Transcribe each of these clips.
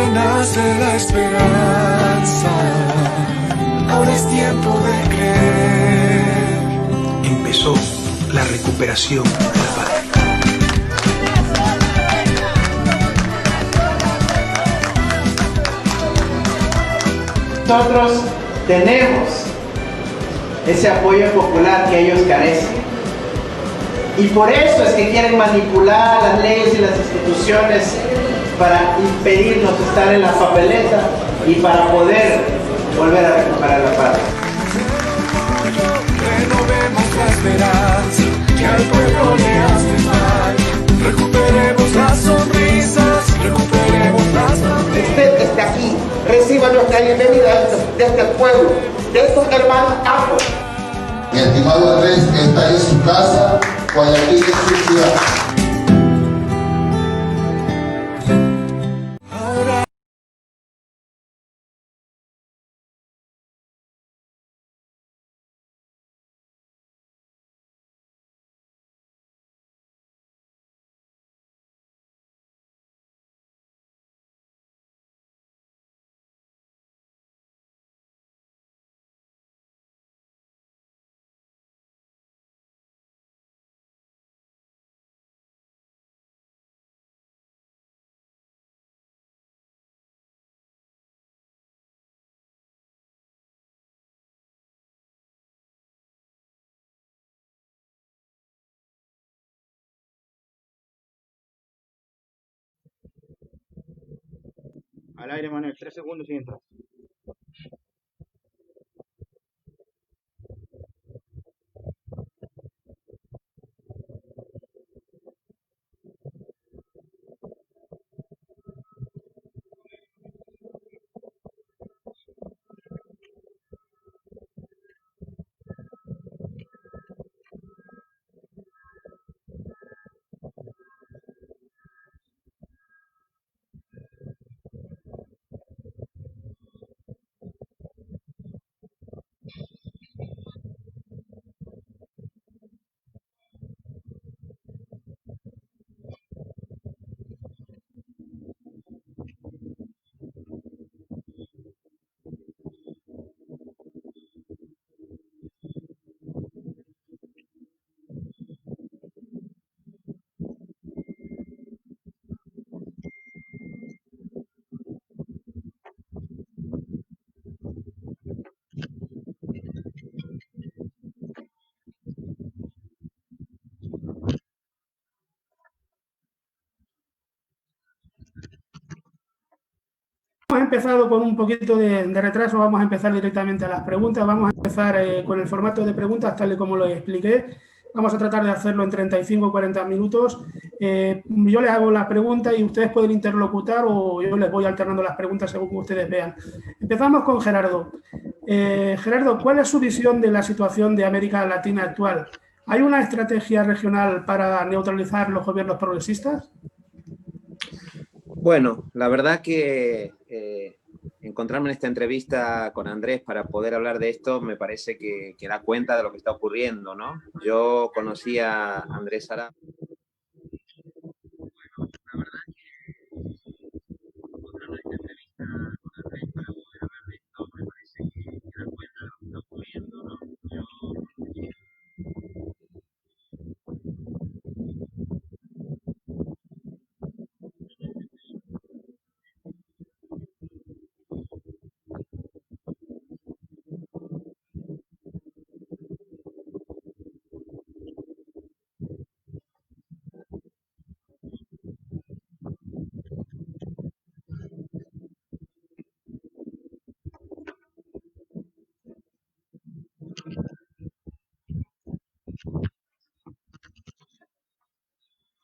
renace la esperanza, ahora es tiempo de creer. Empezó la recuperación de la patria. Nosotros tenemos ese apoyo popular que ellos carecen. Y por eso es que quieren manipular las leyes y las instituciones para impedirnos estar en la papeleta y para poder volver a recuperar la patria. Renovemos la esperanza que al pueblo le hace mal. Recuperemos las sonrisas, recuperemos las sonrisas. Usted está aquí, reciba nuestra bienvenida de este pueblo, de estos hermanos ambos. Mi estimado Andrés, esta es su casa, Guayaquil es su ciudad. Al aire, Manuel, 3 segundos y entra. Hemos empezado con un poquito de retraso, vamos a empezar directamente a las preguntas, vamos a empezar con el formato de preguntas tal y como lo expliqué, vamos a tratar de hacerlo en 35 o 40 minutos, yo les hago la pregunta y ustedes pueden interlocutar o yo les voy alternando las preguntas según ustedes vean. Empezamos con Gerardo. Gerardo, ¿cuál es su visión de la situación de América Latina actual? ¿Hay una estrategia regional para neutralizar los gobiernos progresistas? Bueno, la verdad que encontrarme en esta entrevista con Andrés para poder hablar de esto me parece que da cuenta de lo que está ocurriendo, ¿no? Yo conocí a Andrés Sara. Bueno, la verdad que encontrarme en esta entrevista con Andrés para poder hablar de esto me parece que da cuenta de lo que está ocurriendo, ¿no?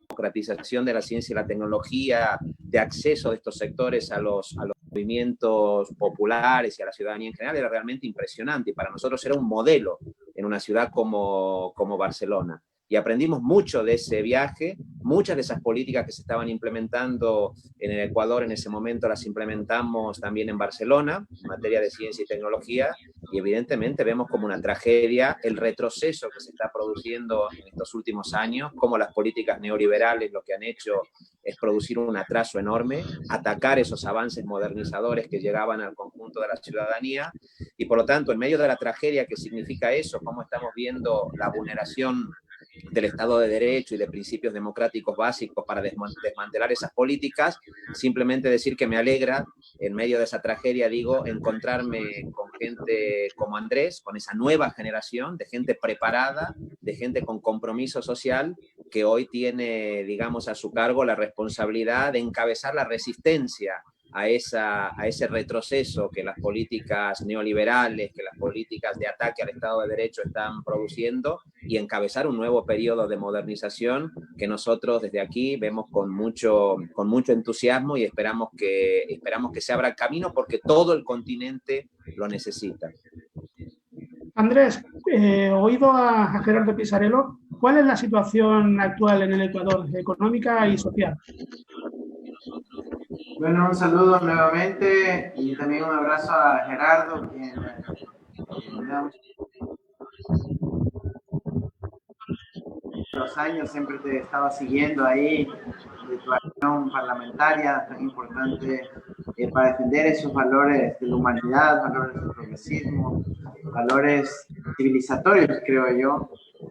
Democratización de la ciencia y la tecnología, de acceso de estos sectores a los movimientos populares y a la ciudadanía en general era realmente impresionante y para nosotros era un modelo en una ciudad como Barcelona. y aprendimos mucho de ese viaje. Muchas de esas políticas que se estaban implementando en el Ecuador en ese momento las implementamos también en Barcelona, en materia de ciencia y tecnología, y evidentemente vemos como una tragedia el retroceso que se está produciendo en estos últimos años, como las políticas neoliberales lo que han hecho es producir un atraso enorme, atacar esos avances modernizadores que llegaban al conjunto de la ciudadanía, y por lo tanto, en medio de la tragedia que significa eso, cómo estamos viendo la vulneración del Estado de Derecho y de principios democráticos básicos para desmantelar esas políticas, simplemente decir que me alegra, en medio de esa tragedia, digo, encontrarme con gente como Andrés, con esa nueva generación de gente preparada, de gente con compromiso social, que hoy tiene, digamos, a su cargo la responsabilidad de encabezar la resistencia a ese retroceso que las políticas neoliberales, que las políticas de ataque al Estado de Derecho están produciendo, y encabezar un nuevo periodo de modernización que nosotros desde aquí vemos con mucho entusiasmo, y esperamos que se abra el camino porque todo el continente lo necesita. Andrés, oído a Gerardo Pisarello, ¿cuál es la situación actual en el Ecuador, económica y social? Bueno, un saludo nuevamente y también un abrazo a Gerardo, quien los años siempre te estaba siguiendo ahí, de tu acción parlamentaria tan importante para defender esos valores de la humanidad, valores del progresismo, valores civilizatorios, creo yo,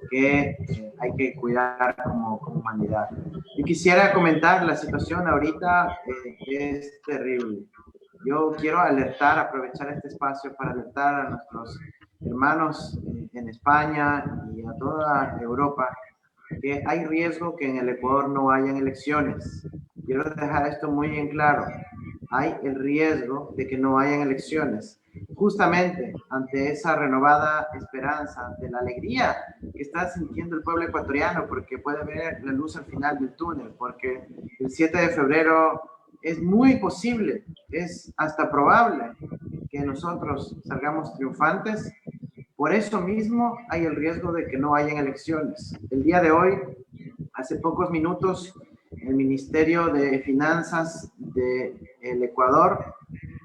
que hay que cuidar como humanidad. Yo quisiera comentar la situación ahorita, es terrible. Yo quiero aprovechar este espacio para alertar a nuestros hermanos en España y a toda Europa que hay riesgo que en el Ecuador no hayan elecciones. Quiero dejar esto muy en claro. Hay el riesgo de que no hayan elecciones. Justamente ante esa renovada esperanza, ante la alegría que está sintiendo el pueblo ecuatoriano, porque puede ver la luz al final del túnel, porque el 7 de febrero es muy posible, es hasta probable que nosotros salgamos triunfantes. Por eso mismo hay el riesgo de que no hayan elecciones. El día de hoy, hace pocos minutos, el Ministerio de Finanzas del Ecuador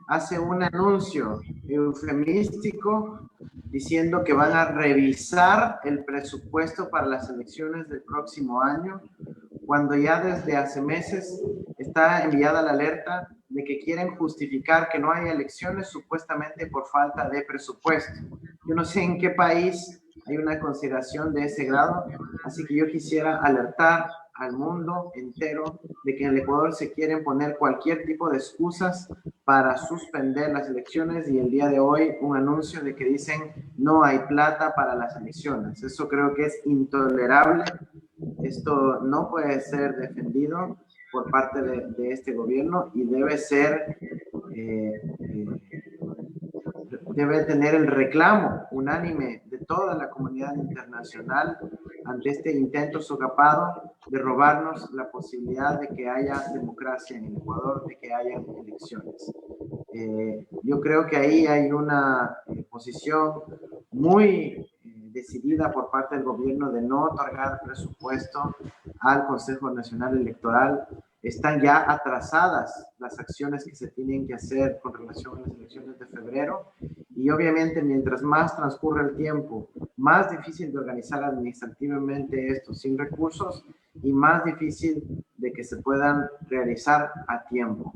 hace un anuncio eufemístico diciendo que van a revisar el presupuesto para las elecciones del próximo año, cuando ya desde hace meses está enviada la alerta de que quieren justificar que no haya elecciones supuestamente por falta de presupuesto. Yo no sé en qué país hay una consideración de ese grado, así que yo quisiera alertar al mundo entero de que en el Ecuador se quieren poner cualquier tipo de excusas para suspender las elecciones, y el día de hoy un anuncio de que dicen no hay plata para las elecciones. Eso creo que es intolerable. Esto no puede ser defendido por parte de este gobierno y debe ser, debe tener el reclamo unánime de toda la comunidad internacional ante este intento socapado de robarnos la posibilidad de que haya democracia en el Ecuador, de que haya elecciones. Yo creo que ahí hay una posición muy decidida por parte del gobierno de no otorgar presupuesto al Consejo Nacional Electoral. Están ya atrasadas las acciones que se tienen que hacer con relación a las elecciones de febrero, y obviamente mientras más transcurre el tiempo, más difícil de organizar administrativamente esto sin recursos y más difícil de que se puedan realizar a tiempo.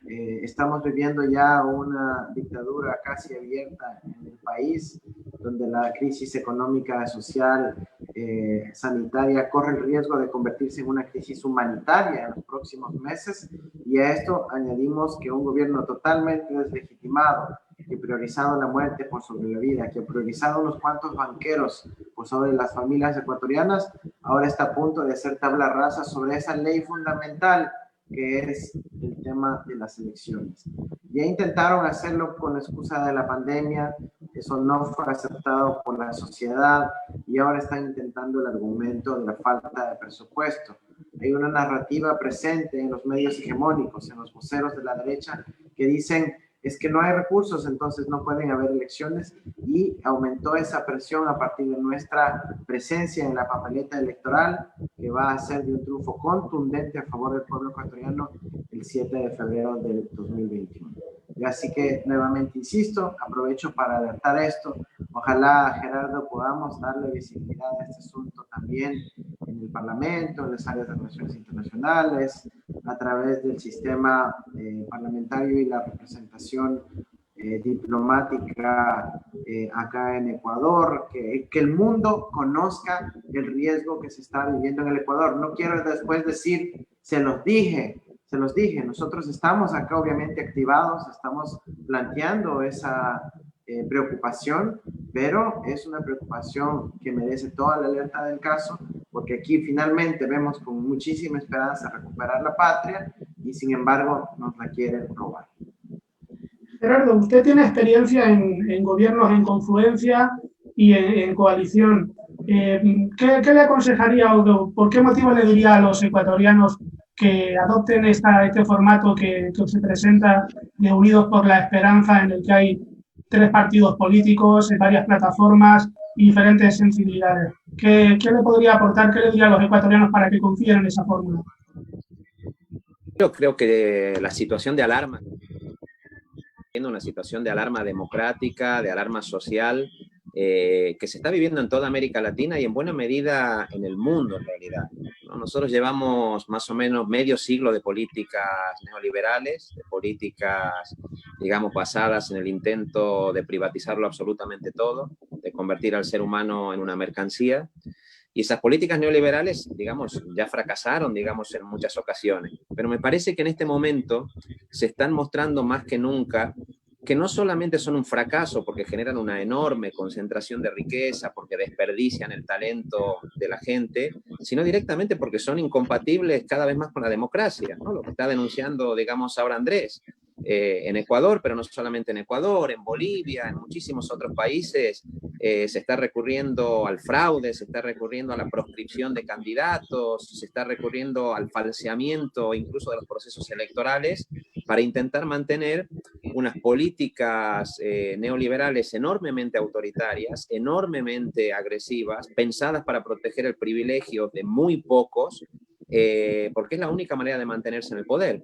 Estamos viviendo ya una dictadura casi abierta en el país, donde la crisis económica, social, sanitaria corre el riesgo de convertirse en una crisis humanitaria en los próximos meses, y a esto añadimos que un gobierno totalmente deslegitimado, que ha priorizado la muerte por sobre la vida, que ha priorizado unos cuantos banqueros por sobre las familias ecuatorianas, ahora está a punto de hacer tabla rasa sobre esa ley fundamental que es el tema de las elecciones. Ya intentaron hacerlo con la excusa de la pandemia, eso no fue aceptado por la sociedad, y ahora están intentando el argumento de la falta de presupuesto. Hay una narrativa presente en los medios hegemónicos, en los voceros de la derecha, que dicen es que no hay recursos, entonces no pueden haber elecciones, y aumentó esa presión a partir de nuestra presencia en la papeleta electoral, que va a ser de un triunfo contundente a favor del pueblo ecuatoriano el 7 de febrero del 2021. Y así que nuevamente insisto, aprovecho para alertar esto. Ojalá, Gerardo, podamos darle visibilidad a este asunto también en el Parlamento, en las áreas de relaciones internacionales, a través del sistema parlamentario y la representación diplomática acá en Ecuador, que el mundo conozca el riesgo que se está viviendo en el Ecuador. No quiero después decir, se los dije, nosotros estamos acá obviamente activados, estamos planteando esa preocupación, pero es una preocupación que merece toda la alerta del caso, porque aquí finalmente vemos con muchísima esperanza recuperar la patria y sin embargo nos la quieren robar. Gerardo, usted tiene experiencia en gobiernos en confluencia y en coalición. ¿Qué le aconsejaría o por qué motivo le diría a los ecuatorianos que adopten este formato que se presenta de Unidos por la Esperanza, en el que hay 3 partidos políticos, varias plataformas y diferentes sensibilidades? ¿Qué le podría aportar, qué le diría a los ecuatorianos para que confíen en esa fórmula? Yo creo que la situación de alarma, una situación de alarma democrática, de alarma social, que se está viviendo en toda América Latina y en buena medida en el mundo en realidad, ¿no? Nosotros llevamos más o menos medio siglo de políticas neoliberales, de políticas, digamos, basadas en el intento de privatizarlo absolutamente todo, de convertir al ser humano en una mercancía. Y esas políticas neoliberales, digamos, ya fracasaron, digamos, en muchas ocasiones. Pero me parece que en este momento se están mostrando más que nunca que no solamente son un fracaso porque generan una enorme concentración de riqueza, porque desperdician el talento de la gente, sino directamente porque son incompatibles cada vez más con la democracia, ¿no? Lo que está denunciando, digamos, ahora Andrés. En Ecuador, pero no solamente en Ecuador, en Bolivia, en muchísimos otros países, se está recurriendo al fraude, se está recurriendo a la proscripción de candidatos, se está recurriendo al falseamiento incluso de los procesos electorales para intentar mantener unas políticas neoliberales enormemente autoritarias, enormemente agresivas, pensadas para proteger el privilegio de muy pocos, porque es la única manera de mantenerse en el poder.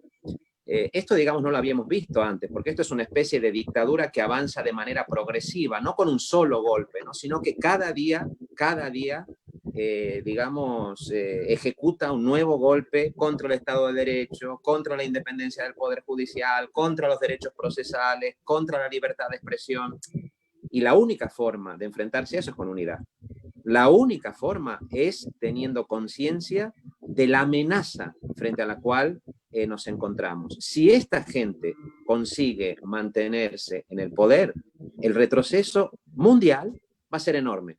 Esto, digamos, no lo habíamos visto antes, porque esto es una especie de dictadura que avanza de manera progresiva, no con un solo golpe, ¿no? Sino que cada día, digamos, ejecuta un nuevo golpe contra el Estado de Derecho, contra la independencia del Poder Judicial, contra los derechos procesales, contra la libertad de expresión. Y la única forma de enfrentarse a eso es con unidad. La única forma es teniendo conciencia de la amenaza frente a la cual nos encontramos. Si esta gente consigue mantenerse en el poder, el retroceso mundial va a ser enorme.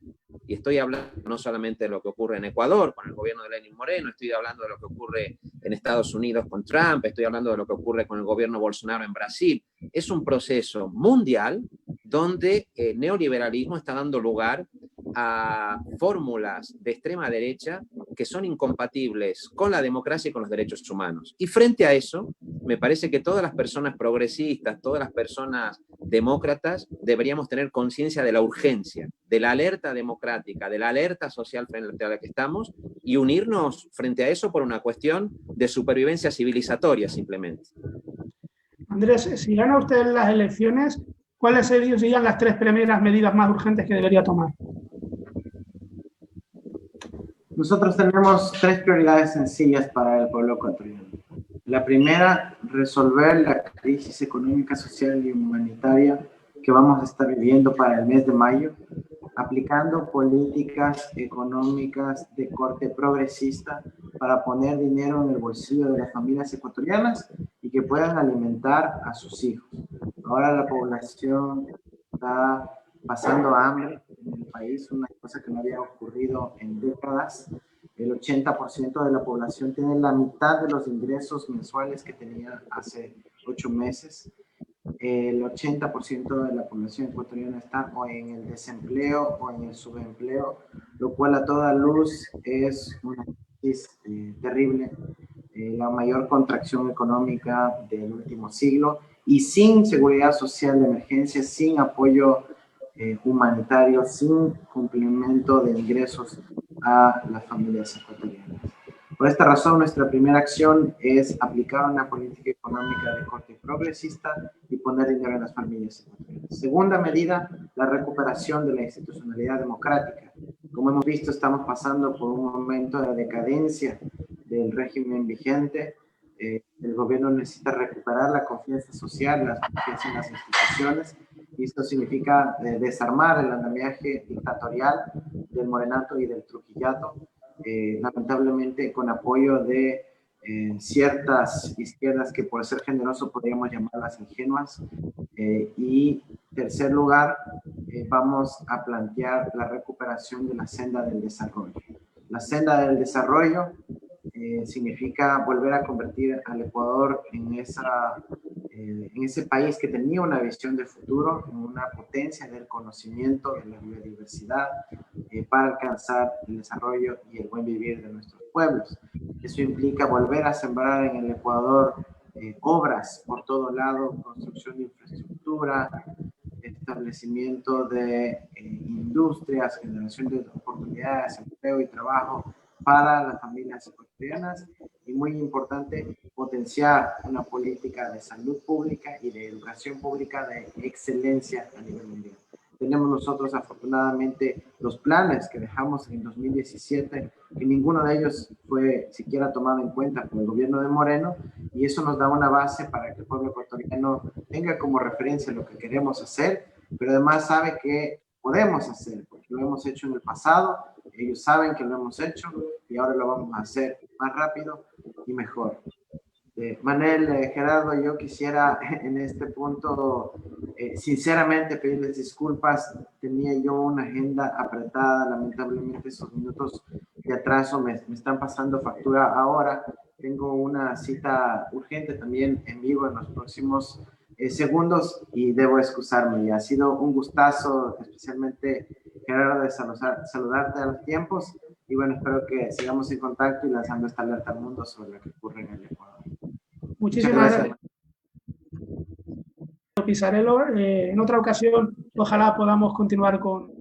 Y estoy hablando no solamente de lo que ocurre en Ecuador con el gobierno de Lenín Moreno, estoy hablando de lo que ocurre en Estados Unidos con Trump, estoy hablando de lo que ocurre con el gobierno Bolsonaro en Brasil. Es un proceso mundial donde el neoliberalismo está dando lugar a fórmulas de extrema derecha que son incompatibles con la democracia y con los derechos humanos. Y frente a eso, me parece que todas las personas progresistas, todas las personas demócratas, deberíamos tener conciencia de la urgencia, de la alerta democrática, de la alerta social frente a la que estamos y unirnos frente a eso por una cuestión de supervivencia civilizatoria simplemente. Andrés, si gana usted las elecciones, ¿cuáles serían las 3 primeras medidas más urgentes que debería tomar? Nosotros tenemos 3 prioridades sencillas para el pueblo ecuatoriano. La primera, resolver la crisis económica, social y humanitaria que vamos a estar viviendo para el mes de mayo, aplicando políticas económicas de corte progresista para poner dinero en el bolsillo de las familias ecuatorianas y que puedan alimentar a sus hijos. Ahora la población está pasando hambre en el país, una cosa que no había ocurrido en décadas. El 80% de la población tiene la mitad de los ingresos mensuales que tenía hace 8 meses. El 80% de la población ecuatoriana está o en el desempleo o en el subempleo, lo cual a toda luz es una crisis terrible la mayor contracción económica del último siglo y sin seguridad social de emergencia, sin apoyo humanitario, sin cumplimiento de ingresos a las familias ecuatorianas. Por esta razón, nuestra primera acción es aplicar una política económica de corte progresista y poner dinero en las familias ecuatorianas. Segunda medida, la recuperación de la institucionalidad democrática. Como hemos visto, estamos pasando por un momento de decadencia del régimen vigente. El gobierno necesita recuperar la confianza social, la confianza en las instituciones, y esto significa desarmar el andamiaje dictatorial del morenato y del trujillato, lamentablemente con apoyo de ciertas izquierdas que, por ser generoso, podríamos llamarlas ingenuas. Y tercer lugar, vamos a plantear la recuperación de la senda del desarrollo. La senda del desarrollo significa volver a convertir al Ecuador en ese país que tenía una visión de futuro, en una potencia del conocimiento, de la biodiversidad, para alcanzar el desarrollo y el buen vivir de nuestros pueblos. Eso implica volver a sembrar en el Ecuador obras por todo lado, construcción de infraestructura, establecimiento de industrias, generación de oportunidades, empleo y trabajo para las familias ecuatorianas, y muy importante, potenciar una política de salud pública y de educación pública de excelencia a nivel mundial. Tenemos nosotros afortunadamente los planes que dejamos en 2017, que ninguno de ellos fue siquiera tomado en cuenta por el gobierno de Moreno, y eso nos da una base para que el pueblo ecuatoriano tenga como referencia lo que queremos hacer, pero además sabe que podemos hacer, porque lo hemos hecho en el pasado, ellos saben que lo hemos hecho y ahora lo vamos a hacer más rápido y mejor. Manel, Gerardo, yo quisiera en este punto sinceramente pedirles disculpas. Tenía yo una agenda apretada, lamentablemente esos minutos de atraso me están pasando factura ahora. Tengo una cita urgente también en vivo en los próximos segundos y debo excusarme. Y ha sido un gustazo, especialmente Gerardo, de saludarte a los tiempos, y bueno, espero que sigamos en contacto y lanzando esta alerta al mundo sobre lo que ocurre en el Ecuador. Muchísimas gracias, Pisarello. En otra ocasión, ojalá podamos continuar con...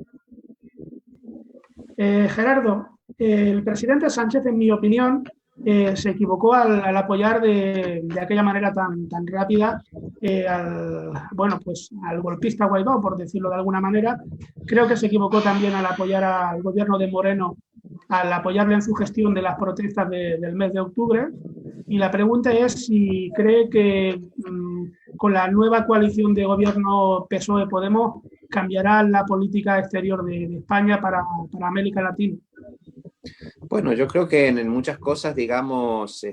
Gerardo, el presidente Sánchez, en mi opinión, se equivocó al apoyar de aquella manera tan rápida al golpista Guaidó, por decirlo de alguna manera. Creo que se equivocó también al apoyar al gobierno de Moreno, al apoyarle en su gestión de las protestas del mes de octubre. Y la pregunta es si cree que con la nueva coalición de gobierno PSOE-Podemos cambiará la política exterior de España para América Latina. Bueno, yo creo que en muchas cosas, digamos,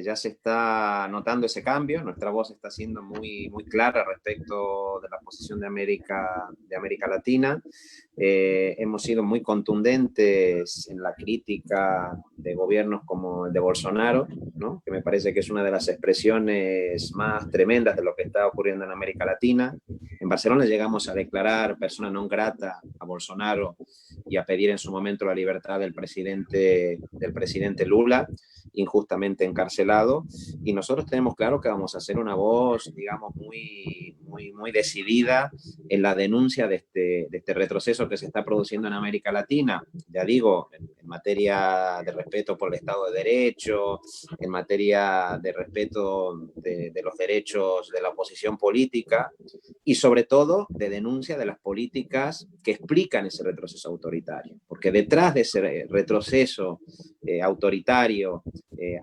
ya se está notando ese cambio. Nuestra voz está siendo muy clara respecto de la posición de América Latina. Hemos sido muy contundentes en la crítica de gobiernos como el de Bolsonaro, ¿no? Que me parece que es una de las expresiones más tremendas de lo que está ocurriendo en América Latina. En Barcelona llegamos a declarar persona non grata a Bolsonaro y a pedir en su momento la libertad del presidente Lula, injustamente encarcelado, y nosotros tenemos claro que vamos a ser una voz, digamos, muy decidida en la denuncia de este retroceso que se está produciendo en América Latina, ya digo, en materia de respeto por el Estado de Derecho, en materia de respeto de los derechos de la oposición política, y sobre todo de denuncia de las políticas que explican ese retroceso autoritario, porque detrás de ese retroceso autoritario,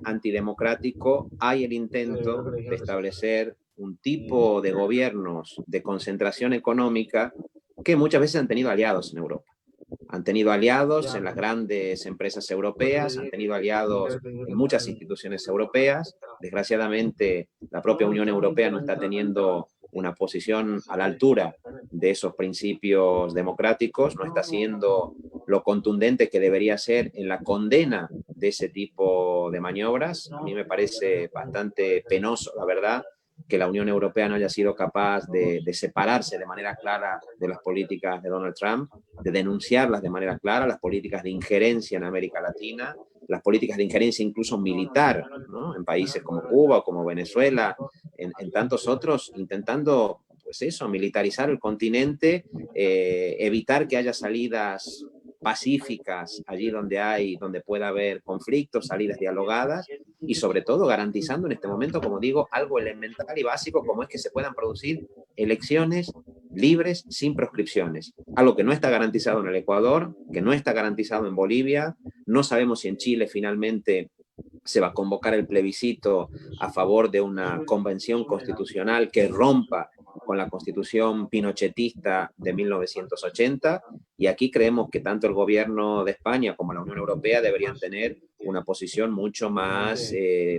antidemocrático, hay el intento de establecer un tipo de gobiernos de concentración económica que muchas veces han tenido aliados en Europa. Han tenido aliados en las grandes empresas europeas, han tenido aliados en muchas instituciones europeas. Desgraciadamente, la propia Unión Europea no está teniendo una posición a la altura de esos principios democráticos, no está siendo lo contundente que debería ser en la condena de ese tipo de maniobras. A mí me parece bastante penoso, la verdad, que la Unión Europea no haya sido capaz de separarse de manera clara de las políticas de Donald Trump, de denunciarlas de manera clara, las políticas de injerencia en América Latina, las políticas de injerencia incluso militar, ¿no? En países como Cuba o como Venezuela, en tantos otros, intentando, pues eso, militarizar el continente, evitar que haya salidas pacíficas allí donde pueda haber conflictos, salidas dialogadas y sobre todo garantizando en este momento, como digo, algo elemental y básico como es que se puedan producir elecciones libres sin proscripciones, algo que no está garantizado en el Ecuador, que no está garantizado en Bolivia, no sabemos si en Chile finalmente se va a convocar el plebiscito a favor de una convención constitucional que rompa con la constitución pinochetista de 1980, y aquí creemos que tanto el gobierno de España como la Unión Europea deberían tener una posición mucho más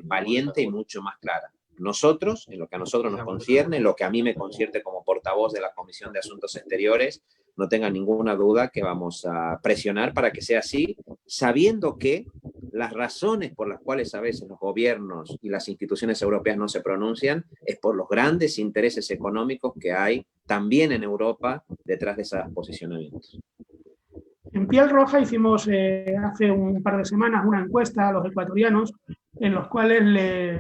valiente y mucho más clara. Nosotros, en lo que a nosotros nos concierne, en lo que a mí me concierne como portavoz de la Comisión de Asuntos Exteriores, no tengan ninguna duda que vamos a presionar para que sea así, sabiendo que las razones por las cuales a veces los gobiernos y las instituciones europeas no se pronuncian es por los grandes intereses económicos que hay también en Europa detrás de esos posicionamientos. En Piel Roja hicimos hace un par de semanas una encuesta a los ecuatorianos en los cuales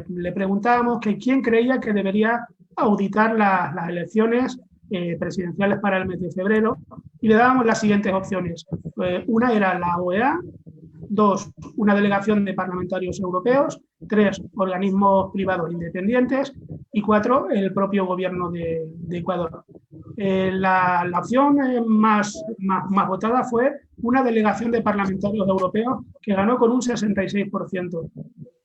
le preguntábamos que quién creía que debería auditar las elecciones presidenciales para el mes de febrero, y le dábamos las siguientes opciones. Una era la OEA, 2, una delegación de parlamentarios europeos, 3, organismos privados independientes y 4, el propio gobierno de Ecuador. La opción más votada fue una delegación de parlamentarios europeos que ganó con un 66%.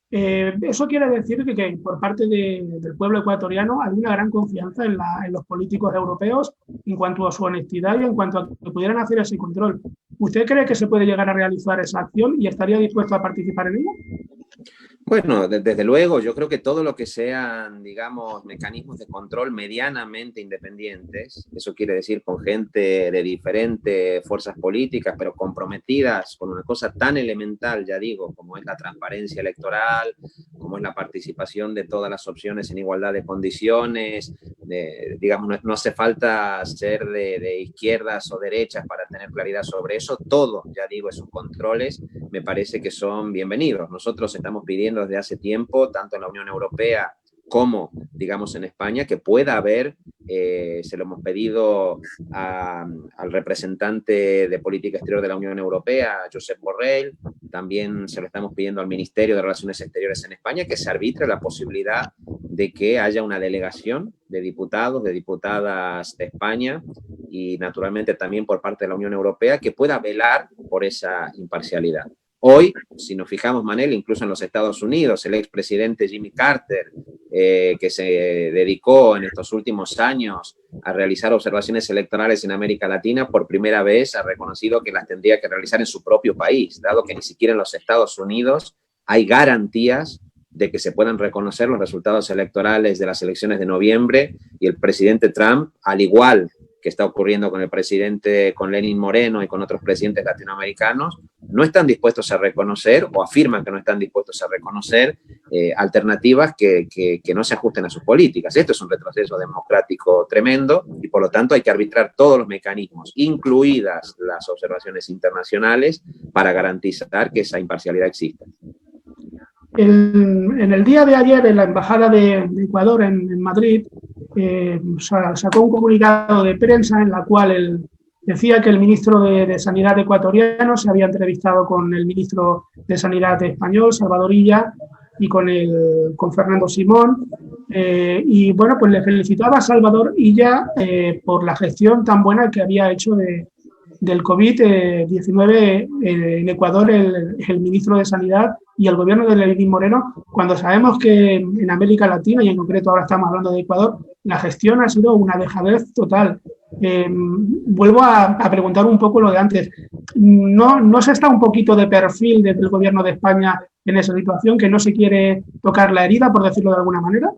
Eso quiere decir que por parte del pueblo ecuatoriano hay una gran confianza en los políticos europeos en cuanto a su honestidad y en cuanto a que pudieran hacer ese control. ¿Usted cree que se puede llegar a realizar esa acción y estaría dispuesto a participar en ella? Bueno, desde luego, yo creo que todo lo que sean, digamos, mecanismos de control medianamente independientes, eso quiere decir con gente de diferentes fuerzas políticas, pero comprometidas con una cosa tan elemental, ya digo, como es la transparencia electoral, como es la participación de todas las opciones en igualdad de condiciones, digamos, no hace falta ser de izquierdas o derechas para tener claridad sobre eso, todo, ya digo, esos controles me parece que son bienvenidos. Nosotros estamos pidiendo desde hace tiempo, tanto en la Unión Europea como, digamos, en España, que pueda haber, se lo hemos pedido al representante de política exterior de la Unión Europea, Josep Borrell, también se lo estamos pidiendo al Ministerio de Relaciones Exteriores en España, que se arbitre la posibilidad de que haya una delegación de diputados, de diputadas de España y naturalmente también por parte de la Unión Europea que pueda velar por esa imparcialidad. Hoy, si nos fijamos, Manel, incluso en los Estados Unidos, el expresidente Jimmy Carter, que se dedicó en estos últimos años a realizar observaciones electorales en América Latina, por primera vez ha reconocido que las tendría que realizar en su propio país, dado que ni siquiera en los Estados Unidos hay garantías de que se puedan reconocer los resultados electorales de las elecciones de noviembre, y el presidente Trump, al igual que está ocurriendo con el presidente, con Lenín Moreno y con otros presidentes latinoamericanos, no están dispuestos a reconocer o afirman que no están dispuestos a reconocer alternativas que no se ajusten a sus políticas. Esto es un retroceso democrático tremendo y por lo tanto hay que arbitrar todos los mecanismos, incluidas las observaciones internacionales, para garantizar que esa imparcialidad exista. En el día de ayer, en la Embajada de Ecuador en Madrid, sacó un comunicado de prensa en la cual él decía que el ministro de Sanidad ecuatoriano se había entrevistado con el ministro de Sanidad español, Salvador Illa, y con Fernando Simón. Y bueno, pues le felicitaba a Salvador Illa por la gestión tan buena que había hecho del COVID-19 en Ecuador el ministro de Sanidad y el gobierno de Lenín Moreno, cuando sabemos que en América Latina, y en concreto ahora estamos hablando de Ecuador, la gestión ha sido una dejadez total. Vuelvo a preguntar un poco lo de antes. ¿No se está un poquito de perfil desde el gobierno de España en esa situación, que no se quiere tocar la herida, por decirlo de alguna manera?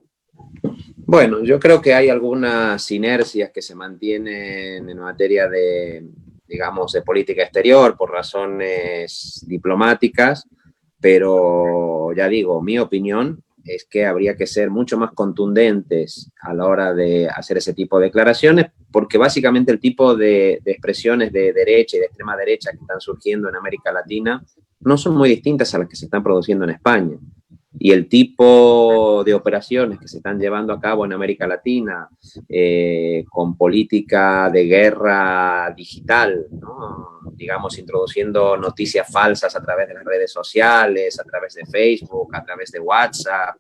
Bueno, yo creo que hay algunas inercias que se mantienen en materia de, digamos, de política exterior por razones diplomáticas, pero ya digo, mi opinión es que habría que ser mucho más contundentes a la hora de hacer ese tipo de declaraciones, porque básicamente el tipo de expresiones de derecha y de extrema derecha que están surgiendo en América Latina no son muy distintas a las que se están produciendo en España. Y el tipo de operaciones que se están llevando a cabo en América Latina, con política de guerra digital, ¿no? Digamos, introduciendo noticias falsas a través de las redes sociales, a través de Facebook, a través de WhatsApp.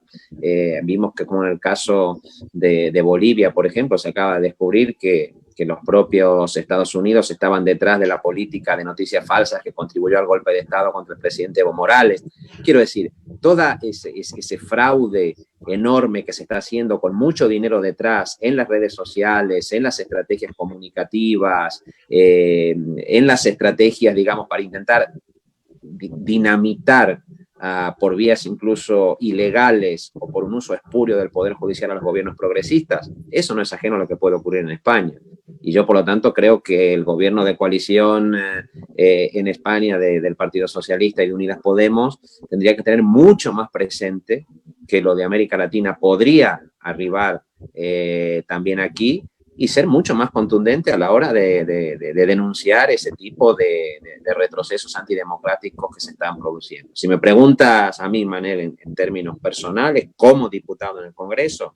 Vimos que, como en el caso de Bolivia, por ejemplo, se acaba de descubrir que los propios Estados Unidos estaban detrás de la política de noticias falsas que contribuyó al golpe de Estado contra el presidente Evo Morales. Quiero decir, todo ese fraude enorme que se está haciendo con mucho dinero detrás en las redes sociales, en las estrategias comunicativas, en las estrategias, digamos, para intentar dinamitar por vías incluso ilegales o por un uso espurio del Poder Judicial a los gobiernos progresistas, eso no es ajeno a lo que puede ocurrir en España. Y yo, por lo tanto, creo que el gobierno de coalición en España del Partido Socialista y de Unidas Podemos tendría que tener mucho más presente que lo de América Latina podría arribar también aquí, y ser mucho más contundente a la hora de denunciar ese tipo de retrocesos antidemocráticos que se están produciendo. Si me preguntas a mí, Manel, en términos personales, como diputado en el Congreso,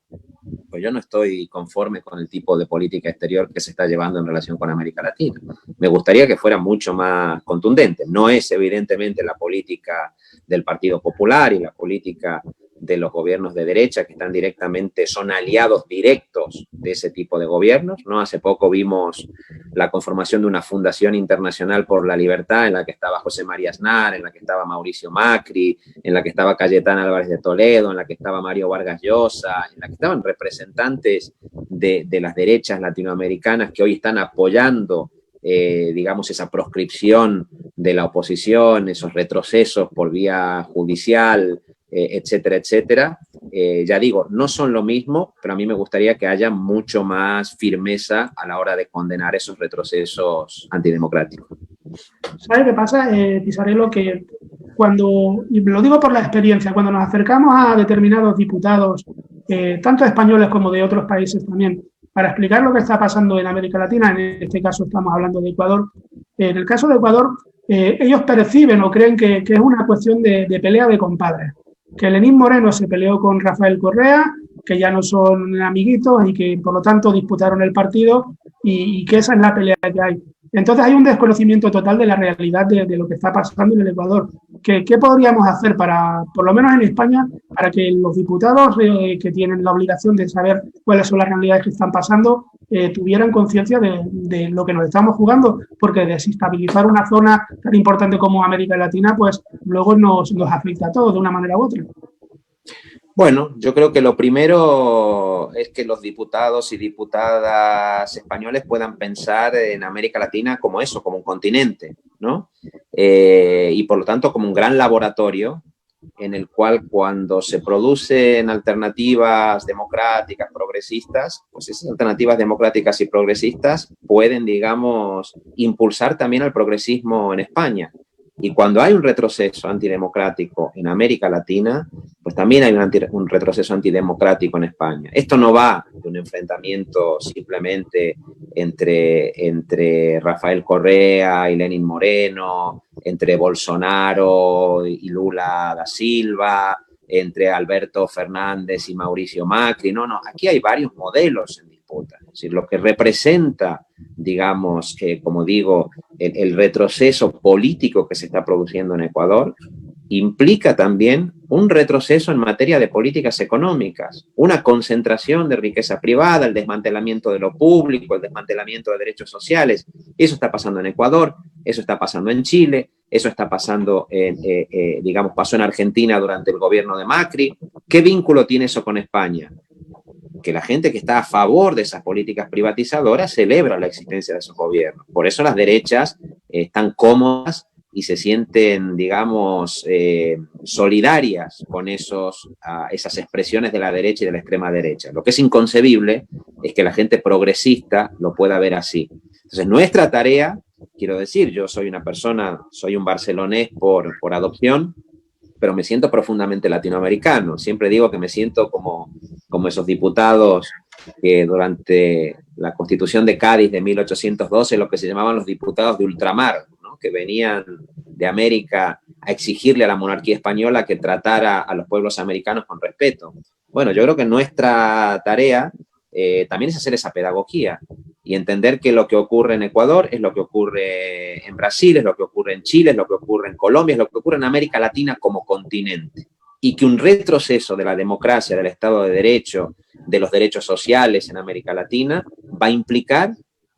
pues yo no estoy conforme con el tipo de política exterior que se está llevando en relación con América Latina. Me gustaría que fuera mucho más contundente. No es evidentemente la política del Partido Popular y la política de los gobiernos de derecha que están directamente, son aliados directos de ese tipo de gobiernos, ¿no? Hace poco vimos la conformación de una fundación internacional por la libertad en la que estaba José María Aznar, en la que estaba Mauricio Macri, en la que estaba Cayetana Álvarez de Toledo, en la que estaba Mario Vargas Llosa, en la que estaban representantes de las derechas latinoamericanas que hoy están apoyando digamos, esa proscripción de la oposición, esos retrocesos por vía judicial, etcétera, etcétera. Ya digo, no son lo mismo, pero a mí me gustaría que haya mucho más firmeza a la hora de condenar esos retrocesos antidemocráticos. ¿Sabes qué pasa, Pisarello? Que cuando, y lo digo por la experiencia, cuando nos acercamos a determinados diputados, tanto españoles como de otros países también, para explicar lo que está pasando en América Latina, en este caso estamos hablando de Ecuador, en el caso de Ecuador, ellos perciben o creen que es una cuestión de pelea de compadres, que Lenín Moreno se peleó con Rafael Correa, que ya no son amiguitos y que por lo tanto disputaron el partido y que esa es la pelea que hay. Entonces hay un desconocimiento total de la realidad de lo que está pasando en el Ecuador. ¿Qué podríamos hacer para, por lo menos en España, para que los diputados que tienen la obligación de saber cuáles son las realidades que están pasando tuvieran conciencia de lo que nos estamos jugando? Porque desestabilizar una zona tan importante como América Latina, pues luego nos afecta a todos de una manera u otra. Bueno, yo creo que lo primero es que los diputados y diputadas españoles puedan pensar en América Latina como eso, como un continente, ¿no? Y por lo tanto como un gran laboratorio en el cual, cuando se producen alternativas democráticas, progresistas, pues esas alternativas democráticas y progresistas pueden, digamos, impulsar también al progresismo en España. Y cuando hay un retroceso antidemocrático en América Latina, pues también hay un retroceso antidemocrático en España. Esto no va de un enfrentamiento simplemente entre Rafael Correa y Lenín Moreno, entre Bolsonaro y Lula da Silva, entre Alberto Fernández y Mauricio Macri. No, aquí hay varios modelos en disputa. Es decir, lo que representa, digamos, como digo, el retroceso político que se está produciendo en Ecuador implica también un retroceso en materia de políticas económicas, una concentración de riqueza privada, el desmantelamiento de lo público, el desmantelamiento de derechos sociales. Eso está pasando en Ecuador, eso está pasando en Chile, eso está pasando, digamos, pasó en Argentina durante el gobierno de Macri. ¿Qué vínculo tiene eso con España? Que la gente que está a favor de esas políticas privatizadoras celebra la existencia de esos gobiernos. Por eso las derechas están cómodas y se sienten, digamos, solidarias con esas expresiones de la derecha y de la extrema derecha. Lo que es inconcebible es que la gente progresista lo pueda ver así. Entonces, nuestra tarea, quiero decir, yo soy una persona, soy un barcelonés por adopción, pero me siento profundamente latinoamericano. Siempre digo que me siento como esos diputados que durante la Constitución de Cádiz de 1812, lo que se llamaban los diputados de ultramar, ¿no? que venían de América a exigirle a la monarquía española que tratara a los pueblos americanos con respeto. Bueno, yo creo que nuestra tarea también es hacer esa pedagogía y entender que lo que ocurre en Ecuador es lo que ocurre en Brasil, es lo que ocurre en Chile, es lo que ocurre en Colombia, es lo que ocurre en América Latina como continente. Y que un retroceso de la democracia, del Estado de Derecho, de los derechos sociales en América Latina, va a implicar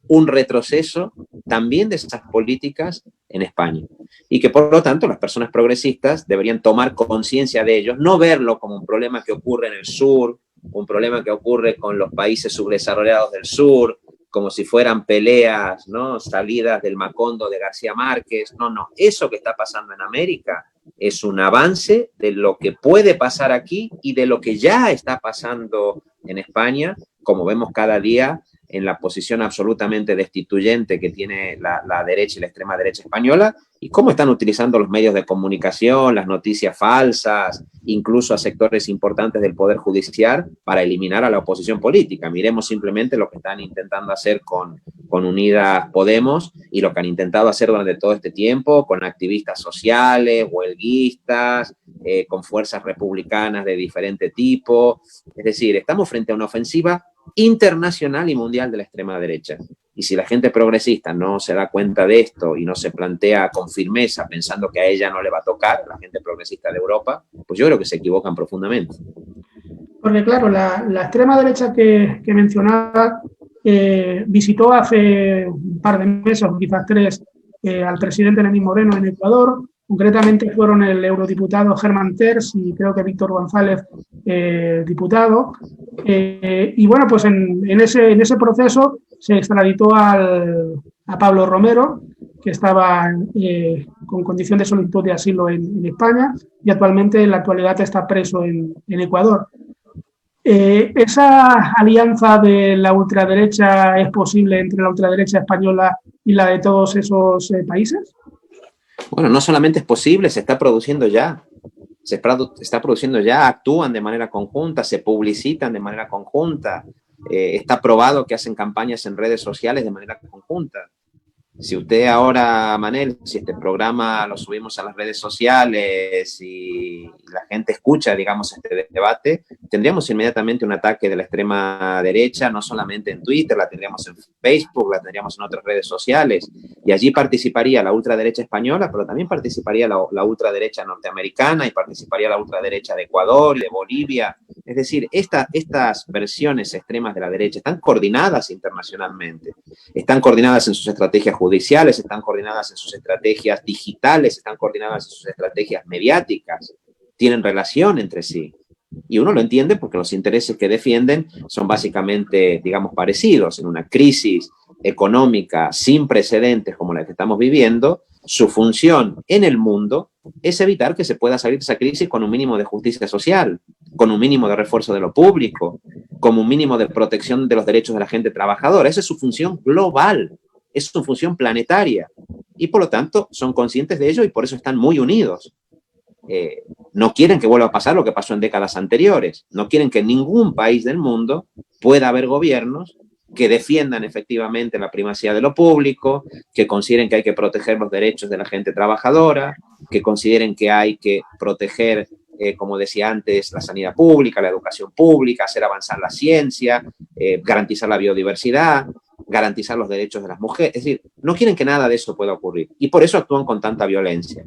un retroceso también de esas políticas en España. Y que, por lo tanto, las personas progresistas deberían tomar conciencia de ello, no verlo como un problema que ocurre en el sur, un problema que ocurre con los países subdesarrollados del sur, como si fueran peleas, ¿no?, salidas del Macondo de García Márquez. No, no, eso que está pasando en América es un avance de lo que puede pasar aquí y de lo que ya está pasando en España, como vemos cada día en la posición absolutamente destituyente que tiene la derecha y la extrema derecha española, y cómo están utilizando los medios de comunicación, las noticias falsas, incluso a sectores importantes del Poder Judicial para eliminar a la oposición política. Miremos simplemente lo que están intentando hacer con Unidas Podemos y lo que han intentado hacer durante todo este tiempo con activistas sociales, huelguistas, con fuerzas republicanas de diferente tipo. Es decir, estamos frente a una ofensiva internacional y mundial de la extrema derecha. Y si la gente progresista no se da cuenta de esto y no se plantea con firmeza pensando que a ella no le va a tocar, la gente progresista de Europa, pues yo creo que se equivocan profundamente. Porque claro, la extrema derecha que mencionaba visitó hace un par de meses, quizás 3, al presidente Lenín Moreno en Ecuador. Concretamente fueron el eurodiputado Germán Terç y creo que Víctor González, diputado. Y bueno, pues en ese proceso se extraditó a Pablo Romero, que estaba con condición de solicitud de asilo en España y actualmente en la actualidad está preso en Ecuador. ¿Esa alianza de la ultraderecha es posible entre la ultraderecha española y la de todos esos países? Bueno, no solamente es posible, se está produciendo ya. Se está produciendo ya, actúan de manera conjunta, se publicitan de manera conjunta. Está probado que hacen campañas en redes sociales de manera conjunta. Si usted ahora, Manel, si este programa lo subimos a las redes sociales y la gente escucha, digamos, este debate, tendríamos inmediatamente un ataque de la extrema derecha, no solamente en Twitter, la tendríamos en Facebook, la tendríamos en otras redes sociales, y allí participaría la ultraderecha española, pero también participaría la ultraderecha norteamericana y participaría la ultraderecha de Ecuador y de Bolivia. Es decir, estas versiones extremas de la derecha están coordinadas internacionalmente, están coordinadas en sus estrategias judiciales, están coordinadas en sus estrategias digitales, están coordinadas en sus estrategias mediáticas, tienen relación entre sí. Y uno lo entiende porque los intereses que defienden son básicamente, digamos, parecidos. En una crisis económica sin precedentes como la que estamos viviendo, su función en el mundo es evitar que se pueda salir de esa crisis con un mínimo de justicia social, con un mínimo de refuerzo de lo público, con un mínimo de protección de los derechos de la gente trabajadora. Esa es su función global, es su función planetaria. Y por lo tanto son conscientes de ello y por eso están muy unidos. No quieren que vuelva a pasar lo que pasó en décadas anteriores. No quieren que en ningún país del mundo pueda haber gobiernos que defiendan efectivamente la primacía de lo público, que consideren que hay que proteger los derechos de la gente trabajadora, que consideren que hay que proteger, como decía antes, la sanidad pública, la educación pública, hacer avanzar la ciencia, garantizar la biodiversidad, garantizar los derechos de las mujeres. Es decir, no quieren que nada de eso pueda ocurrir y por eso actúan con tanta violencia.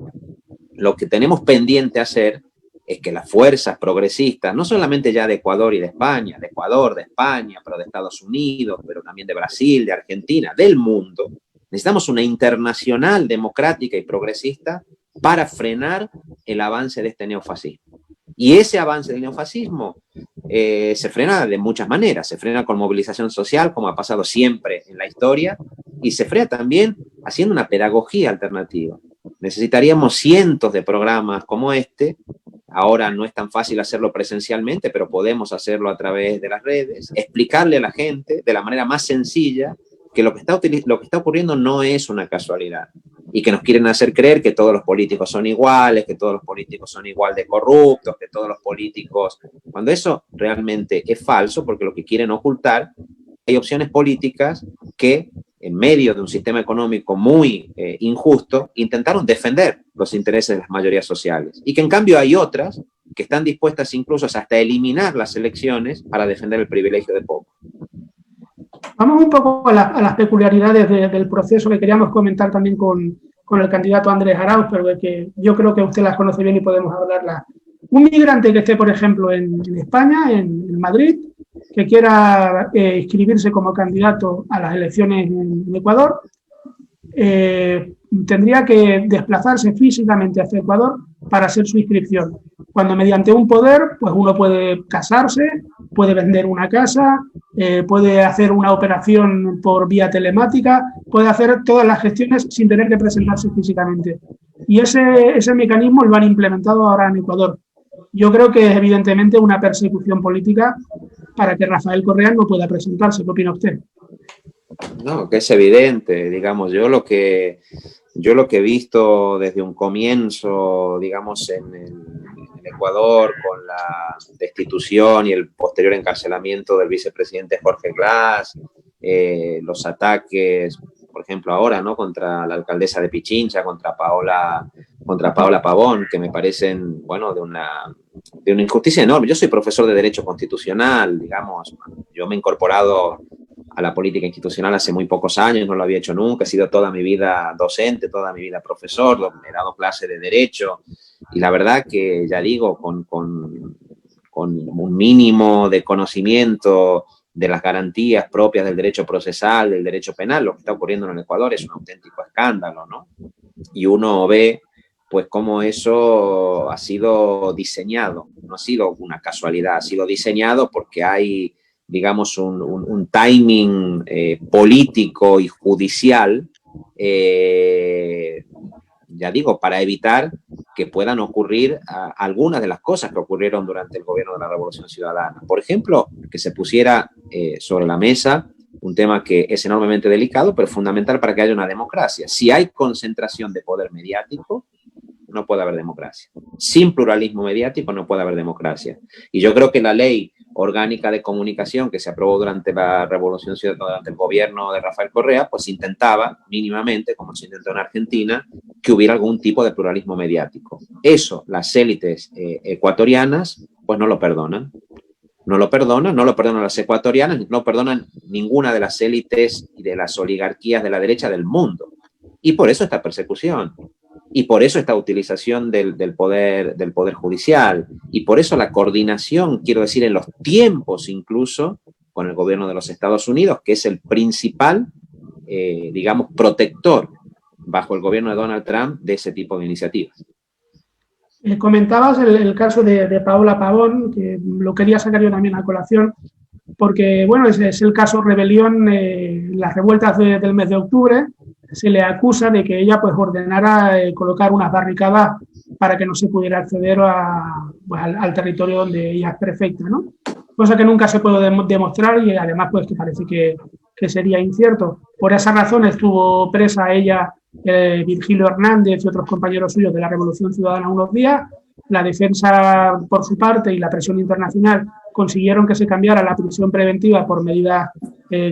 Lo que tenemos pendiente hacer es que las fuerzas progresistas, no solamente ya de Ecuador y de España, de Ecuador, de España, pero de Estados Unidos, pero también de Brasil, de Argentina, del mundo, necesitamos una internacional democrática y progresista para frenar el avance de este neofascismo. Y ese avance del neofascismo se frena de muchas maneras. Se frena con movilización social, como ha pasado siempre en la historia, y se frena también haciendo una pedagogía alternativa. Necesitaríamos cientos de programas como este. Ahora no es tan fácil hacerlo presencialmente, pero podemos hacerlo a través de las redes, explicarle a la gente de la manera más sencilla que lo que está ocurriendo no es una casualidad y que nos quieren hacer creer que todos los políticos son iguales, que todos los políticos son igual de corruptos, que todos los políticos... Cuando eso realmente es falso, porque lo que quieren ocultar, hay opciones políticas que en medio de un sistema económico muy injusto, intentaron defender los intereses de las mayorías sociales. Y que en cambio hay otras que están dispuestas incluso hasta eliminar las elecciones para defender el privilegio de pocos. Vamos un poco a las peculiaridades del proceso que queríamos comentar también con el candidato Andrés Arauz, pero que yo creo que usted las conoce bien y podemos hablarlas. Un migrante que esté, por ejemplo, en España, en Madrid, que quiera inscribirse como candidato a las elecciones en Ecuador, tendría que desplazarse físicamente hacia Ecuador para hacer su inscripción. Cuando mediante un poder, pues uno puede casarse, puede vender una casa, puede hacer una operación por vía telemática, puede hacer todas las gestiones sin tener que presentarse físicamente. Y ese mecanismo lo han implementado ahora en Ecuador. Yo creo que es evidentemente una persecución política para que Rafael Correa no pueda presentarse. ¿Qué opina usted? No, que es evidente, digamos, yo lo que he visto desde un comienzo, digamos, en Ecuador, con la destitución y el posterior encarcelamiento del vicepresidente Jorge Glass, los ataques, por ejemplo, ahora, ¿no?, contra la alcaldesa de Pichincha, contra Paola Pavón, que me parecen, bueno, de una injusticia enorme. Yo soy profesor de Derecho Constitucional, digamos, yo me he incorporado a la política institucional hace muy pocos años, no lo había hecho nunca, he sido toda mi vida docente, toda mi vida profesor, he dado clases de Derecho, y la verdad que, ya digo, con un mínimo de conocimiento de las garantías propias del derecho procesal, del derecho penal, lo que está ocurriendo en el Ecuador es un auténtico escándalo, ¿no? Y uno ve, pues, cómo eso ha sido diseñado, no ha sido una casualidad, ha sido diseñado porque hay, digamos, un timing político y judicial, ya digo, para evitar que puedan ocurrir algunas de las cosas que ocurrieron durante el gobierno de la Revolución Ciudadana. Por ejemplo, que se pusiera sobre la mesa un tema que es enormemente delicado, pero fundamental para que haya una democracia. Si hay concentración de poder mediático, no puede haber democracia. Sin pluralismo mediático no puede haber democracia. Y yo creo que la ley orgánica de comunicación que se aprobó durante la Revolución Ciudadana, durante el gobierno de Rafael Correa, pues intentaba mínimamente, como se intentó en Argentina, que hubiera algún tipo de pluralismo mediático. Eso las élites ecuatorianas pues no lo perdonan. No lo perdonan las ecuatorianas, no lo perdonan ninguna de las élites y de las oligarquías de la derecha del mundo. Y por eso esta persecución. Y por eso esta utilización del poder judicial, y por eso la coordinación, quiero decir, en los tiempos incluso, con el gobierno de los Estados Unidos, que es el principal, digamos, protector bajo el gobierno de Donald Trump de ese tipo de iniciativas. Comentabas el caso de Paola Pavón, que lo quería sacar yo también a colación, porque, bueno, es el caso rebelión, las revueltas del mes de octubre. Se le acusa de que ella pues ordenara colocar unas barricadas para que no se pudiera acceder al territorio donde ella es prefecta, ¿no? Cosa que nunca se puede demostrar y además pues que parece que sería incierto. Por esa razón estuvo presa ella, Virgilio Hernández y otros compañeros suyos de la Revolución Ciudadana unos días. La defensa, por su parte, y la presión internacional consiguieron que se cambiara la prisión preventiva por medidas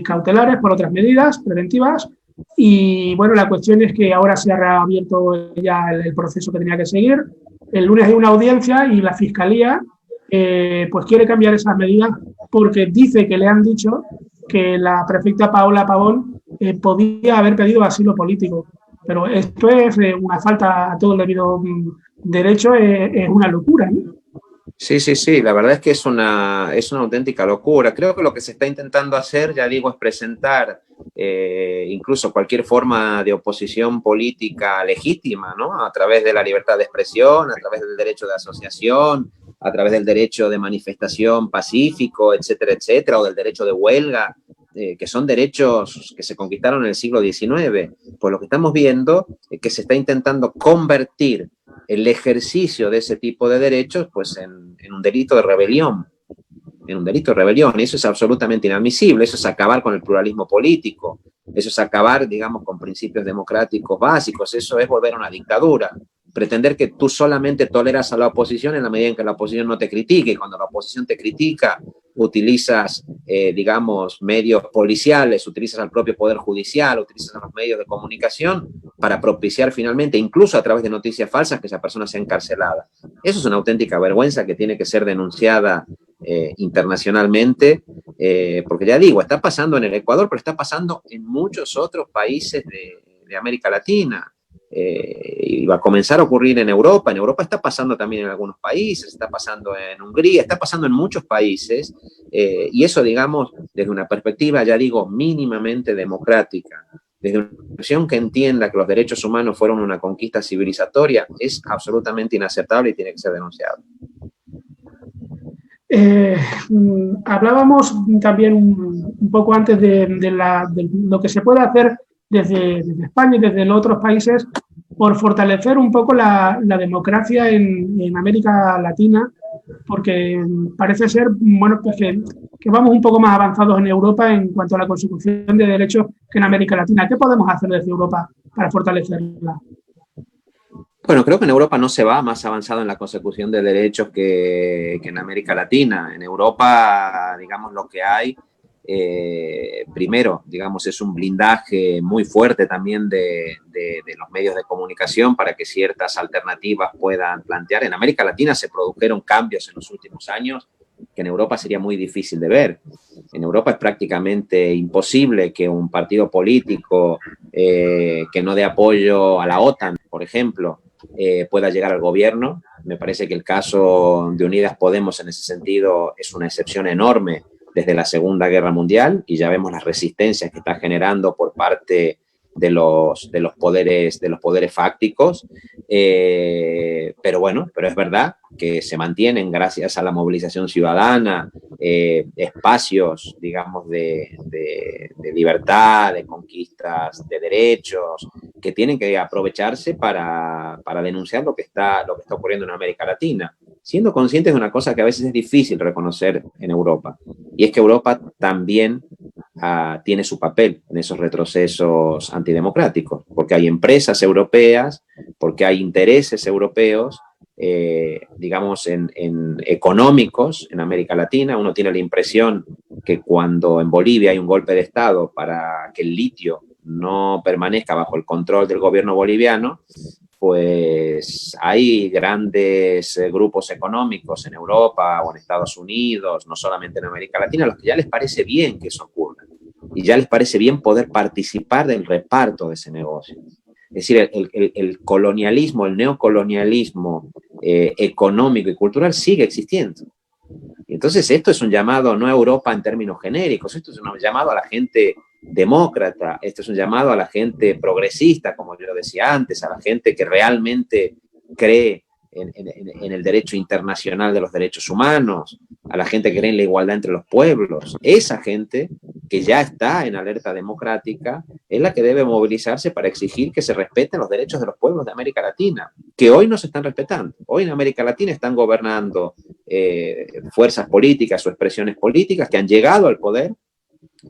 cautelares, por otras medidas preventivas. Y bueno, la cuestión es que ahora se ha reabierto ya el proceso que tenía que seguir. El lunes hay una audiencia y la Fiscalía pues quiere cambiar esas medidas porque dice que le han dicho que la prefecta Paola Pavón podía haber pedido asilo político. Pero esto es una falta a todo el debido derecho, es una locura, ¿no? Sí, la verdad es que es una auténtica locura. Creo que lo que se está intentando hacer, ya digo, es presentar incluso cualquier forma de oposición política legítima, ¿no? A través de la libertad de expresión, a través del derecho de asociación, a través del derecho de manifestación pacífico, etcétera, etcétera, o del derecho de huelga, que son derechos que se conquistaron en el siglo XIX. Pues lo que estamos viendo es que se está intentando convertir el ejercicio de ese tipo de derechos pues en un delito de rebelión, y eso es absolutamente inadmisible. Eso es acabar con el pluralismo político, eso es acabar, digamos, con principios democráticos básicos, eso es volver a una dictadura, pretender que tú solamente toleras a la oposición en la medida en que la oposición no te critique, y cuando la oposición te critica, utilizas, digamos, medios policiales, utilizas al propio Poder Judicial, utilizas a los medios de comunicación para propiciar finalmente, incluso a través de noticias falsas, que esa persona sea encarcelada. Eso es una auténtica vergüenza que tiene que ser denunciada internacionalmente, porque ya digo, está pasando en el Ecuador, pero está pasando en muchos otros países de América Latina. Y va a comenzar a ocurrir en Europa. En Europa está pasando también en algunos países, está pasando en Hungría, está pasando en muchos países, y eso, digamos, desde una perspectiva, ya digo, mínimamente democrática, desde una visión que entienda que los derechos humanos fueron una conquista civilizatoria, es absolutamente inaceptable y tiene que ser denunciado. Hablábamos también un poco antes de lo que se puede hacer desde España y desde los otros países por fortalecer un poco la democracia en América Latina, porque parece ser, bueno, pues que vamos un poco más avanzados en Europa en cuanto a la consecución de derechos que en América Latina. ¿Qué podemos hacer desde Europa para fortalecerla? Bueno, creo que en Europa no se va más avanzado en la consecución de derechos que en América Latina. En Europa, digamos, lo que hay, primero, digamos, es un blindaje muy fuerte también de los medios de comunicación para que ciertas alternativas puedan plantear. En América Latina se produjeron cambios en los últimos años que en Europa sería muy difícil de ver. En Europa es prácticamente imposible que un partido político que no dé apoyo a la OTAN, por ejemplo, pueda llegar al gobierno. Me parece que el caso de Unidas Podemos en ese sentido es una excepción enorme desde la Segunda Guerra Mundial, y ya vemos las resistencias que está generando por parte de los poderes fácticos, pero bueno, pero es verdad que se mantienen, gracias a la movilización ciudadana, espacios, digamos, de libertad, de conquistas de derechos, que tienen que aprovecharse para denunciar lo que está ocurriendo en América Latina, siendo conscientes de una cosa que a veces es difícil reconocer en Europa, y es que Europa también tiene su papel en esos retrocesos antidemocráticos, porque hay empresas europeas, porque hay intereses europeos, digamos, en económicos en América Latina. Uno tiene la impresión que cuando en Bolivia hay un golpe de Estado para que el litio no permanezca bajo el control del gobierno boliviano, pues hay grandes grupos económicos en Europa o en Estados Unidos, no solamente en América Latina, a los que ya les parece bien que eso ocurra y ya les parece bien poder participar del reparto de ese negocio. Es decir, el colonialismo, el neocolonialismo económico y cultural sigue existiendo. Entonces esto es un llamado no a Europa en términos genéricos, esto es un llamado a la gente demócrata, esto es un llamado a la gente progresista, como yo decía antes, a la gente que realmente cree en el derecho internacional de los derechos humanos, a la gente que cree en la igualdad entre los pueblos. Esa gente que ya está en alerta democrática es la que debe movilizarse para exigir que se respeten los derechos de los pueblos de América Latina, que hoy no se están respetando. Hoy en América Latina están gobernando fuerzas políticas o expresiones políticas que han llegado al poder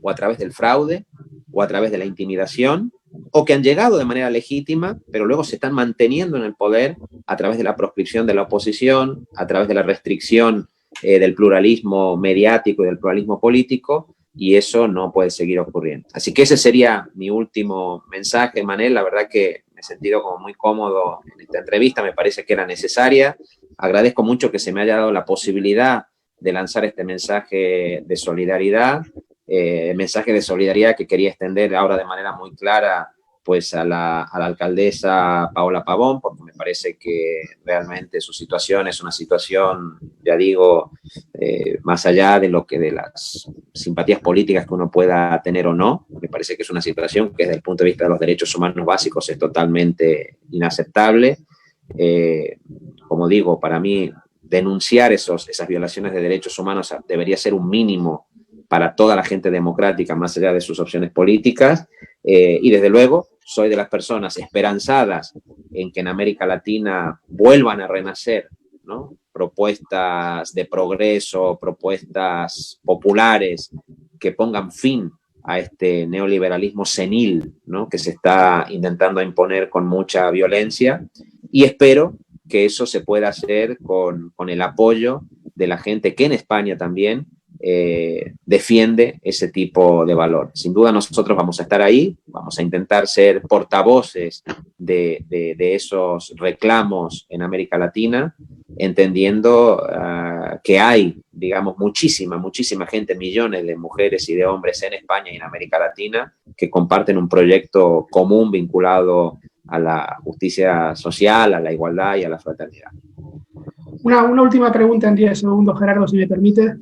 o a través del fraude o a través de la intimidación, o que han llegado de manera legítima, pero luego se están manteniendo en el poder a través de la proscripción de la oposición, a través de la restricción del pluralismo mediático y del pluralismo político, y eso no puede seguir ocurriendo. Así que ese sería mi último mensaje, Manel. La verdad que me he sentido como muy cómodo en esta entrevista, me parece que era necesaria. Agradezco mucho que se me haya dado la posibilidad de lanzar este mensaje de solidaridad, mensaje de solidaridad que quería extender ahora de manera muy clara pues a la alcaldesa Paola Pavón, porque me parece que realmente su situación es una situación, ya digo, más allá de de las simpatías políticas que uno pueda tener o no, me parece que es una situación que desde el punto de vista de los derechos humanos básicos es totalmente inaceptable. Como digo, para mí denunciar esas violaciones de derechos humanos debería ser un mínimo para toda la gente democrática, más allá de sus opciones políticas, y desde luego soy de las personas esperanzadas en que en América Latina vuelvan a renacer, ¿no?, propuestas de progreso, propuestas populares que pongan fin a este neoliberalismo senil, ¿no?, que se está intentando imponer con mucha violencia, y espero que eso se pueda hacer con el apoyo de la gente que en España también defiende ese tipo de valor. Sin duda nosotros vamos a estar ahí, vamos a intentar ser portavoces de esos reclamos en América Latina, entendiendo que hay, digamos, muchísima gente, millones de mujeres y de hombres en España y en América Latina que comparten un proyecto común vinculado a la justicia social, a la igualdad y a la fraternidad. Una última pregunta en 10 segundos, Gerardo, si me permite.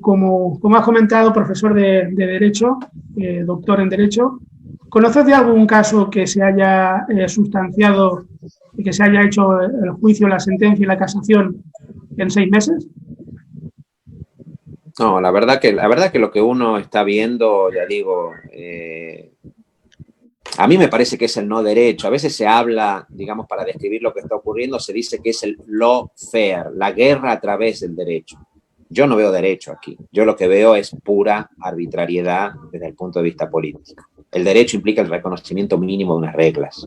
Como has comentado, profesor de Derecho, doctor en Derecho, ¿conoces de algún caso que se haya sustanciado y que se haya hecho el juicio, la sentencia y la casación en 6 meses? No, la verdad que lo que uno está viendo, ya digo, a mí me parece que es el no derecho. A veces se habla, digamos, para describir lo que está ocurriendo, se dice que es el lawfare, la guerra a través del derecho. Yo no veo derecho aquí. Yo lo que veo es pura arbitrariedad desde el punto de vista político. El derecho implica el reconocimiento mínimo de unas reglas.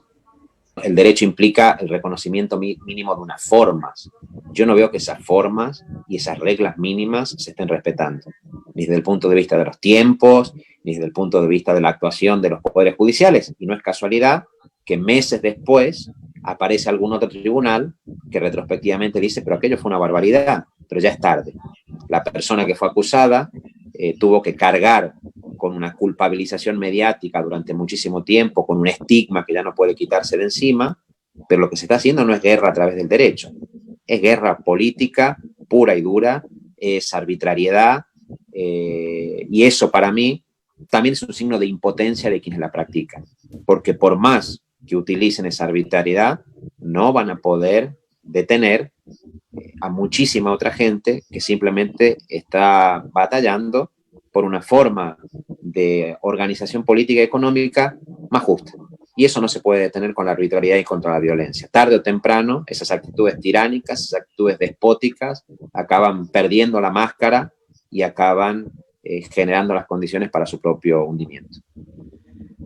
El derecho implica el reconocimiento mínimo de unas formas. Yo no veo que esas formas y esas reglas mínimas se estén respetando, ni desde el punto de vista de los tiempos, ni desde el punto de vista de la actuación de los poderes judiciales. Y no es casualidad que meses después aparece algún otro tribunal que retrospectivamente dice, pero aquello fue una barbaridad, pero ya es tarde. La persona que fue acusada tuvo que cargar con una culpabilización mediática durante muchísimo tiempo, con un estigma que ya no puede quitarse de encima, pero lo que se está haciendo no es guerra a través del derecho, es guerra política pura y dura, es arbitrariedad, y eso para mí también es un signo de impotencia de quienes la practican, porque por más que utilicen esa arbitrariedad, no van a poder detener a muchísima otra gente que simplemente está batallando por una forma de organización política y económica más justa. Y eso no se puede detener con la arbitrariedad y contra la violencia. Tarde o temprano, esas actitudes tiránicas, esas actitudes despóticas, acaban perdiendo la máscara y acaban generando las condiciones para su propio hundimiento.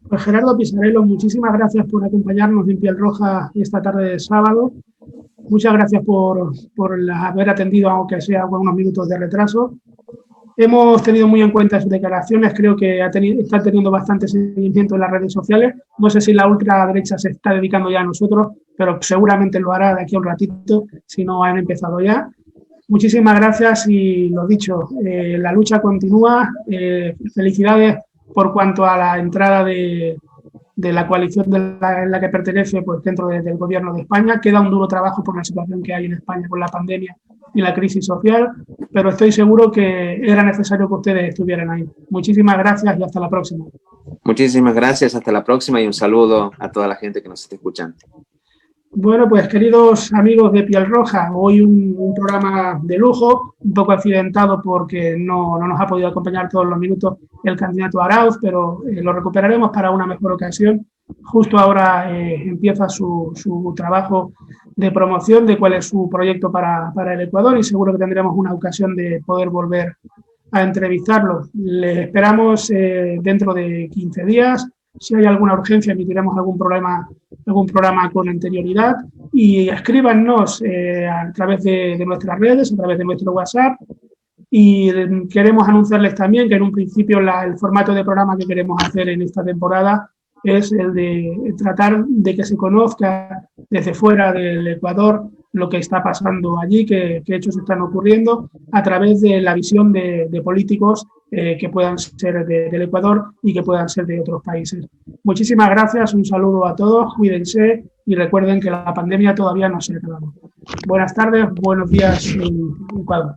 Pues Gerardo Pisarello, muchísimas gracias por acompañarnos en Piel Roja esta tarde de sábado. Muchas gracias por haber atendido, aunque sea con unos minutos de retraso. Hemos tenido muy en cuenta sus declaraciones, creo que están teniendo bastante seguimiento en las redes sociales. No sé si la ultraderecha se está dedicando ya a nosotros, pero seguramente lo hará de aquí a un ratito, si no han empezado ya. Muchísimas gracias y lo dicho, la lucha continúa. Felicidades por cuanto a la entrada de la coalición en la que pertenece, pues dentro del gobierno de España. Queda un duro trabajo por la situación que hay en España con la pandemia y la crisis social, pero estoy seguro que era necesario que ustedes estuvieran ahí. Muchísimas gracias y hasta la próxima. Muchísimas gracias, hasta la próxima y un saludo a toda la gente que nos esté escuchando. Bueno, pues queridos amigos de Piel Roja, hoy un programa de lujo, un poco accidentado porque no nos ha podido acompañar todos los minutos el candidato Arauz, pero lo recuperaremos para una mejor ocasión. Justo ahora empieza su trabajo de promoción de cuál es su proyecto para el Ecuador y seguro que tendremos una ocasión de poder volver a entrevistarlo. Les esperamos dentro de 15 días. Si hay alguna urgencia, emitiremos algún programa con anterioridad y escríbanos a través de nuestras redes, a través de nuestro WhatsApp. Y queremos anunciarles también que en un principio el formato de programa que queremos hacer en esta temporada es el de tratar de que se conozca desde fuera del Ecuador lo que está pasando allí, qué hechos están ocurriendo a través de la visión de políticos que puedan ser del Ecuador y que puedan ser de otros países. Muchísimas gracias, un saludo a todos, cuídense y recuerden que la pandemia todavía no se ha acabado. Buenas tardes, buenos días en Ecuador.